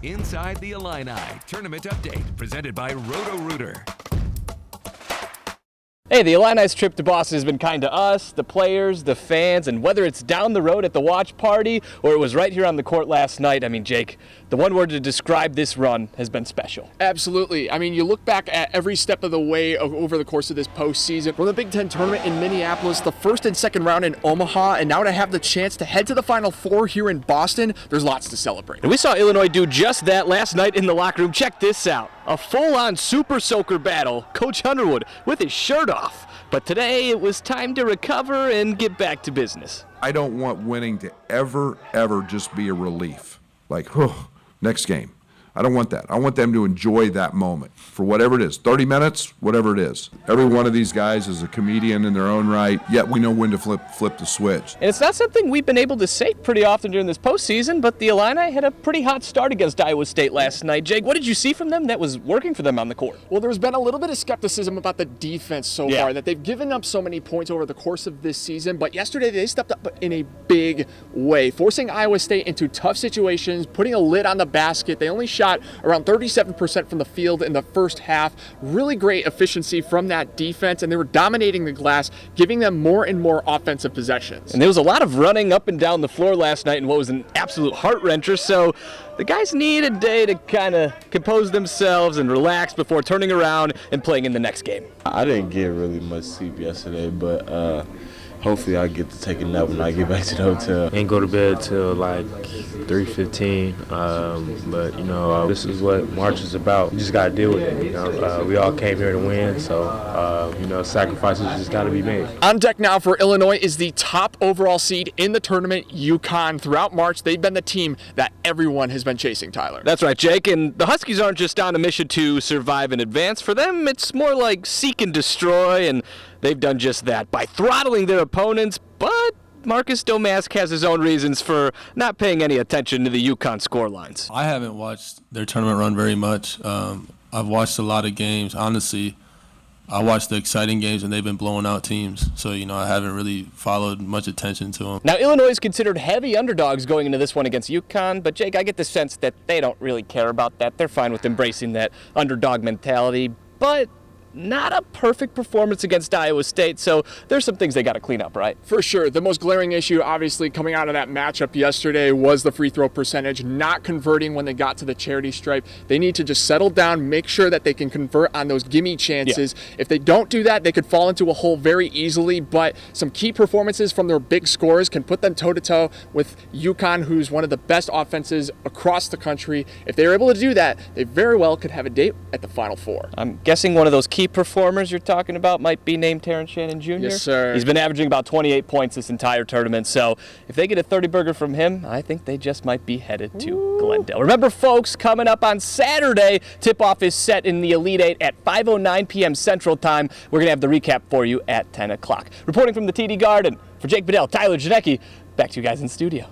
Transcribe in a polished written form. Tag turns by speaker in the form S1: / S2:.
S1: Inside the Illini Tournament Update, presented by Roto-Rooter.
S2: Hey, the Illini's trip to Boston has been kind to us, the players, the fans, and whether it's down the road at the watch party or it was right here on the court last night, I mean, Jake, the one word to describe this run has been special.
S3: Absolutely. I mean, you look back at every step of the way over the course of this postseason, from the Big Ten tournament in Minneapolis, the first and second round in Omaha, and now to have the chance to head to the Final Four here in Boston, there's lots to celebrate.
S2: And we saw Illinois do just that last night in the locker room. Check this out. A full-on super soaker battle, Coach Underwood with his shirt off. But today it was time to recover and get back to business.
S4: I don't want winning to ever just be a relief. Like, next game. I don't want that. I want them to enjoy that moment for whatever it is, 30 minutes, whatever it is. Every one of these guys is a comedian in their own right, yet we know when to flip the switch.
S2: And it's not something we've been able to say pretty often during this postseason, but the Illini had a pretty hot start against Iowa State last night. Jake, what did you see from them that was working for them on the court?
S3: Well, there's been a little bit of skepticism about the defense so far, that they've given up so many points over the course of this season, but yesterday they stepped up in a big way, forcing Iowa State into tough situations, putting a lid on the basket. They only shot around 37% from the field in the first half. Really great efficiency from that defense, and they were dominating the glass, giving them more and more offensive possessions.
S2: And there was a lot of running up and down the floor last night in what was an absolute heart-wrencher, so the guys need a day to kind of compose themselves and relax before turning around and playing in the next game.
S5: I didn't get really much sleep yesterday, but hopefully I get to take a nap when I get back to the hotel.
S6: Ain't go to bed till like 3:15, but you know, this is what March is about. You just got to deal with it. You know, we all came here to win, so you know, sacrifices just got to be made.
S3: On deck now for Illinois is the top overall seed in the tournament, UConn. Throughout March, they've been the team that everyone has been chasing, Tyler.
S2: That's right, Jake, and the Huskies aren't just on a mission to survive and advance. For them, it's more like seek and destroy, and they've done just that by throttling their opponents, but Marcus Domask has his own reasons for not paying any attention to the UConn scorelines.
S7: I haven't watched their tournament run very much. I've watched a lot of games. Honestly, I watched the exciting games, and they've been blowing out teams. So, you know, I haven't really followed much attention to them.
S2: Now, Illinois is considered heavy underdogs going into this one against UConn, but, Jake, I get the sense that they don't really care about that. They're fine with embracing that underdog mentality, but not a perfect performance against Iowa State, so there's some things they got to clean up, right?
S3: For sure. The most glaring issue, obviously, coming out of that matchup yesterday was the free throw percentage, not converting when they got to the charity stripe. They need to just settle down, make sure that they can convert on those gimme chances. Yeah. If they don't do that, they could fall into a hole very easily, but some key performances from their big scorers can put them toe-to-toe with UConn, who's one of the best offenses across the country. If they're able to do that, they very well could have a date at the Final Four.
S2: I'm guessing one of those key performers you're talking about might be named Terrence Shannon Jr.
S3: Yes, sir.
S2: He's been averaging about 28 points this entire tournament, so if they get a 30-burger from him, I think they just might be headed to Glendale. Remember, folks, coming up on Saturday, tip-off is set in the Elite Eight at 5:09 p.m. Central Time. We're going to have the recap for you at 10 o'clock. Reporting from the TD Garden, for Jake Bedell, Tyler Janecki, back to you guys in studio.